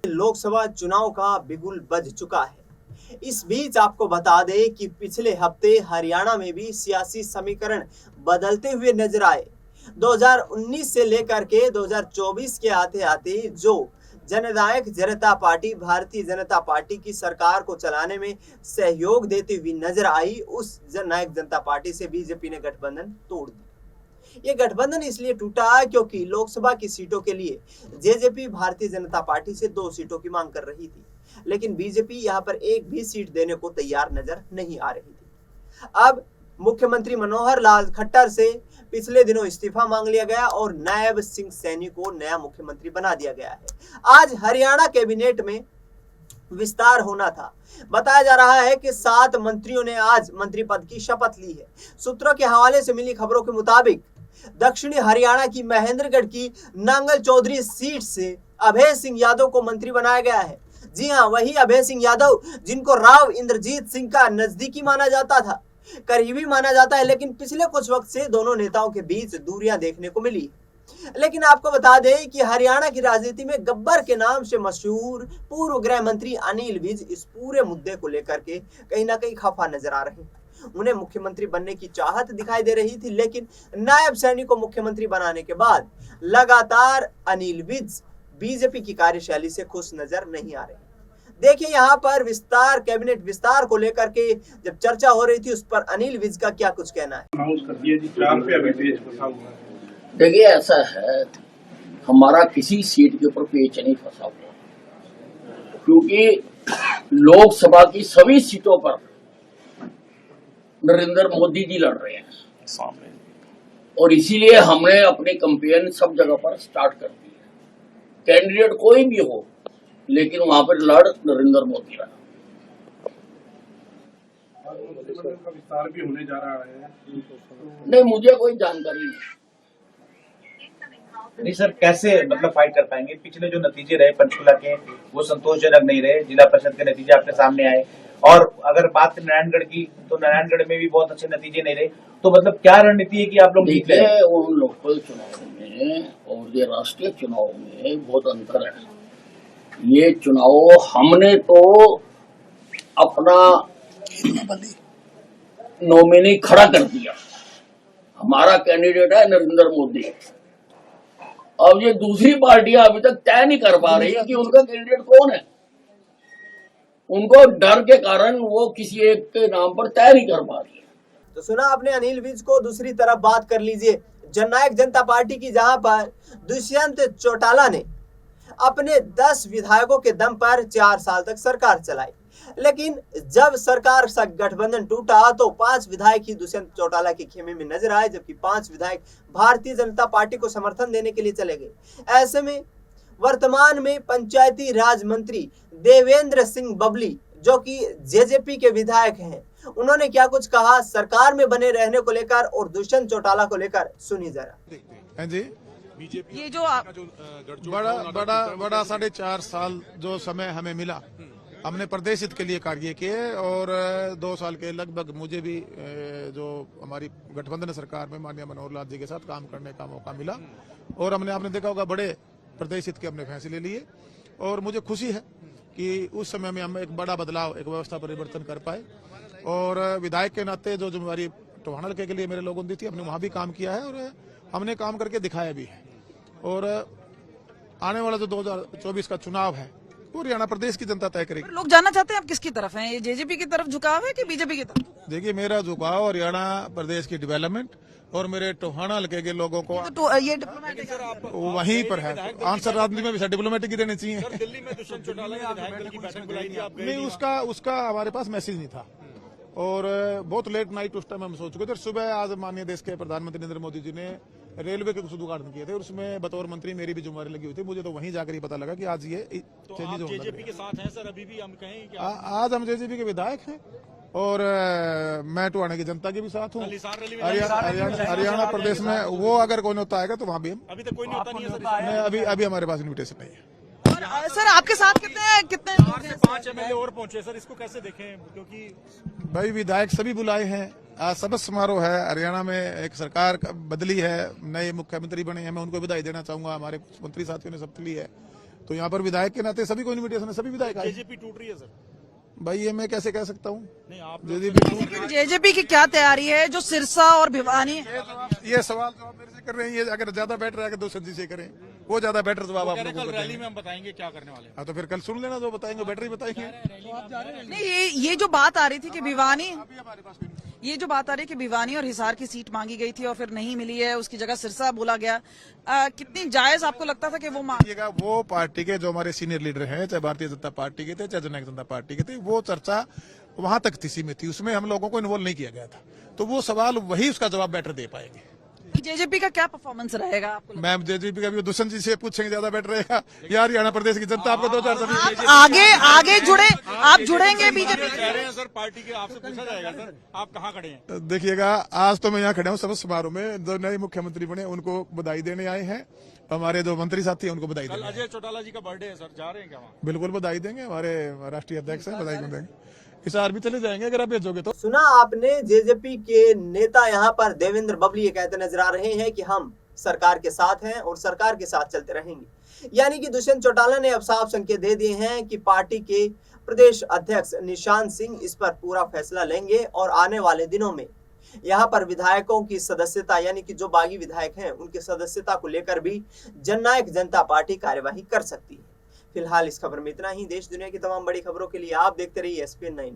लोकसभा चुनाव का बिगुल बज चुका है। इस बीच आपको बता दें कि पिछले हफ्ते हरियाणा में भी सियासी समीकरण बदलते हुए नजर आए। 2019 से लेकर के 2024 के आते आते जो जननायक जनता पार्टी भारतीय जनता पार्टी की सरकार को चलाने में सहयोग देती हुई नजर आई, उस जननायक जनता पार्टी से बीजेपी ने गठबंधन तोड़ दिया। ये गठबंधन इसलिए टूटा क्योंकि लोकसभा की सीटों के लिए जेजेपी भारतीय जनता पार्टी से 2 सीटों की मांग कर रही थी, लेकिन बीजेपी यहां पर एक भी सीट देने को तैयार नजर नहीं आ रही थी। अब मुख्यमंत्री मनोहर लाल खट्टर से पिछले दिनों इस्तीफा मांग लिया गया और नायब सिंह सैनी को नया मुख्यमंत्री बना दिया गया है। आज हरियाणा कैबिनेट में विस्तार होना था। बताया जा रहा है कि 7 मंत्रियों ने आज मंत्री पद की शपथ ली है। सूत्रों के हवाले से मिली खबरों के मुताबिक दक्षिणी हरियाणा की महेंद्रगढ़ की नांगल चौधरी सीट से अभय सिंह यादव को मंत्री बनाया गया है। जी हां, वही अभय सिंह यादव जिनको राव इंद्रजीत सिंह का नजदीकी माना जाता था, करीबी माना जाता है, लेकिन पिछले कुछ वक्त से दोनों नेताओं के बीच दूरियां देखने को मिली। लेकिन आपको बता दें कि हरियाणा की राजनीति में गब्बर के नाम से मशहूर पूर्व गृह मंत्री अनिल विज इस पूरे मुद्दे को लेकर के कहीं ना कहीं खफा नजर आ रहे हैं। उन्हें मुख्यमंत्री बनने की चाहत दिखाई दे रही थी, लेकिन नायब सैनी को मुख्यमंत्री बनाने के बाद लगातार अनिल विज बीजेपी की कार्यशैली से खुश नजर नहीं आ रहे। देखिए यहाँ पर कैबिनेट विस्तार को लेकर के जब चर्चा हो रही थी, उस पर अनिल विज का क्या कुछ कहना है। देखिए, ऐसा है, हमारा किसी सीट के ऊपर पेच नहीं फंसा हुआ, क्योंकि लोकसभा की सभी सीटों पर नरेंद्र मोदी जी लड़ रहे हैं और इसीलिए हमने अपनी कैंपेन सब जगह पर स्टार्ट कर दी है। कैंडिडेट कोई भी हो, लेकिन वहां पर लड़ नरेंद्र मोदी रहा। का विस्तार भी होने जा रहा है। नहीं, मुझे कोई जानकारी नहीं। नहीं सर, कैसे मतलब फाइट कर पाएंगे? पिछले जो नतीजे रहे पंचकुला के वो संतोषजनक नहीं रहे। जिला परिषद के नतीजे आपके सामने आए, और अगर बात करें नारायणगढ़ की, तो नारायणगढ़ में भी बहुत अच्छे नतीजे नहीं रहे। तो मतलब क्या रणनीति है कि आप लोग जीत रहे हैं? उन लोकल चुनावों में और ये राष्ट्रीय चुनाव में बहुत अंतर है। ये चुनाव हमने तो अपना नॉमिनी खड़ा कर दिया, हमारा कैंडिडेट है नरेंद्र मोदी। अब ये दूसरी पार्टियां अभी तक तय नहीं कर पा रही कि उनका कैंडिडेट कौन है। उनको डर के कारण वो किसी एक के नाम पर तय नहीं कर पा रही है। तो सुना आपने अनिल विज को। दूसरी तरफ बात कर लीजिए जननायक जनता पार्टी की, जहां पर दुष्यंत चौटाला ने अपने 10 विधायकों के दम पर 4 साल तक सरकार चलाई, लेकिन जब सरकार गठबंधन टूटा तो 5 विधायक ही दुष्यंत चौटाला के खेमे में नजर आए, जबकि 5 विधायक भारतीय जनता पार्टी को समर्थन देने के लिए चले गए। ऐसे में वर्तमान में पंचायती राज मंत्री देवेंद्र सिंह बबली, जो कि जेजेपी के विधायक हैं, उन्होंने क्या कुछ कहा सरकार में बने रहने को लेकर और दुष्यंत चौटाला को लेकर, सुनिए जरा। जी, ये जो बड़ा 4.5 साल जो समय हमें मिला, हमने प्रदेश हित के लिए कार्य किए, और 2 साल के लगभग मुझे भी जो हमारी गठबंधन सरकार में माननीय मनोहर लाल जी के साथ काम करने का मौका मिला, और आपने देखा होगा बड़े प्रदेश हित के हमने फैसले लिए, और मुझे खुशी है कि उस समय में हम एक बड़ा बदलाव, एक व्यवस्था परिवर्तन कर पाए। और विधायक के नाते जो जिम्मेवारी टोहाना हल्के के लिए मेरे लोगों ने दी थी, हमने वहां भी काम किया है और हमने काम करके दिखाया भी है। और आने वाला जो 2024 का चुनाव है वो हरियाणा प्रदेश की जनता तय करेगी। लोग जानना चाहते हैं आप किसकी तरफ हैं, ये जेजेपी की तरफ झुकाव है कि बीजेपी की तरफ? देखिए, मेरा झुकाव हरियाणा प्रदेश की डेवलपमेंट और मेरे टोहाना हल्के के लोगों को तो ये डिप्लोमेटिक वहीं पर है। आंसर राजनीति में भी डिप्लोमेटिक ही देने चाहिए। दिल्ली में दुष्यंत चौटाला ने विधायक दल की बैठक बुलाई थी, आप नहीं, उसका हमारे पास मैसेज नहीं था, और बहुत लेट नाइट उस टाइम हम सोच चुके थे। सुबह आज माननीय देश के प्रधानमंत्री नरेंद्र मोदी जी ने रेलवे के कुछ उद्घाटन किए थे, और उसमें बतौर मंत्री मेरी भी जिम्मेवारी लगी हुई थी। मुझे तो वहीं जाकर ही पता लगा कि आज ये चेंजेस हो जेजेपी के साथ हैं सर, अभी भी हम कहें कि आज हम जेजेपी के विधायक हैं, और मैं टोहाना की जनता के भी साथ हूँ। हरियाणा प्रदेश में वो अगर कोई होता है तो वहाँ भी हम, अभी तक कोई नहीं होता नहीं है अभी हमारे पास इन्विटेशन नहीं है। और सर आपके साथ कितने 5 एमएलए और पहुंचे सर, इसको कैसे देखें? क्योंकि भाई विधायक सभी बुलाए हैं, आज शपथ समारोह है। हरियाणा में एक सरकार बदली है, नए मुख्यमंत्री बने हैं, मैं उनको बधाई देना चाहूंगा। हमारे मंत्री साथियों ने शपथ ली है, तो यहाँ पर विधायक के नाते सभी को इन्विटेशन है, सभी विधायक आए। जेजेपी टूट रही है सर। भाई ये मैं कैसे कह सकता हूँ? नहीं आप जेजेपी जेजेपी की क्या तैयारी है जो सिरसा और भिवानी? ये सवाल जो आप मेरे से कर रहे हैं, ये अगर ज्यादा बेटर है दुष्यंत जी से करें, वो ज्यादा बेटर जवाब आप लोगों को कल रैली देंगे। में हम बताएंगे क्या करने वाले हैं। हाँ तो फिर कल सुन लेना, जो बताएंगे बेटर ही बताएंगे। नहीं, ये जो बात आ रही थी कि भिवानी, ये जो बात आ रही है कि भिवानी और हिसार की सीट मांगी गई थी और फिर नहीं मिली है, उसकी जगह सिरसा बोला गया, कितनी जायज आपको लगता था कि वो देखिएगा, वो पार्टी के जो हमारे सीनियर लीडर हैं, चाहे भारतीय जनता पार्टी के थे, चाहे जननायक जनता पार्टी के थे, वो चर्चा वहां तक थी, सीमित थी, उसमें हम लोगों को इन्वॉल्व नहीं किया गया था। तो वो सवाल वही उसका जवाब बेटर दे पाएंगे। जेजेपी का क्या परफॉर्मेंस रहेगा आपको लगता मैम जेजेपी का भी दुष्यंत जी से पूछेंगे, ज्यादा बेटर रहेगा। यार हरियाणा प्रदेश की जनता आपको 2024 है? आगे जुड़े, आप जुड़ेंगे बीजेपी? कह रहे हैं सर पार्टी के, आपसे पूछा जाएगा सर आप कहाँ खड़े हैं। देखिएगा, आज तो मैं यहाँ खड़ा हूँ सब समारोह में, जो नए मुख्यमंत्री बने उनको बधाई देने आए हैं, हमारे जो मंत्री साथी हैं उनको बधाई कल देंगे। अजय चौटाला जी का बर्थडे है सर, जा रहे हैं क्या वहाँ? बिल्कुल बधाई देंगे, हमारे राष्ट्रीय अध्यक्ष हैं, बधाई देंगे। हिसार भी चले जाएंगे अगर आप भेजोगे तो। सुना आपने, जेजेपी के नेता यहाँ पर देवेंद्र बबली ये कहते नजर आ रहे हैं कि हम सरकार के साथ हैं और सरकार के साथ चलते रहेंगे। यानी कि दुष्यंत चौटाला ने अब साफ संकेत दे दिए हैं कि पार्टी के प्रदेश अध्यक्ष निशांत सिंह इस पर पूरा फैसला लेंगे और आने वाले दिनों में यहाँ पर विधायकों की सदस्यता, यानी कि जो बागी विधायक हैं उनकी सदस्यता को लेकर भी जननायक जनता पार्टी कार्यवाही कर सकती है। फिलहाल इस खबर में इतना ही। देश दुनिया की तमाम बड़ी खबरों के लिए आप देखते रहिए SPN 9।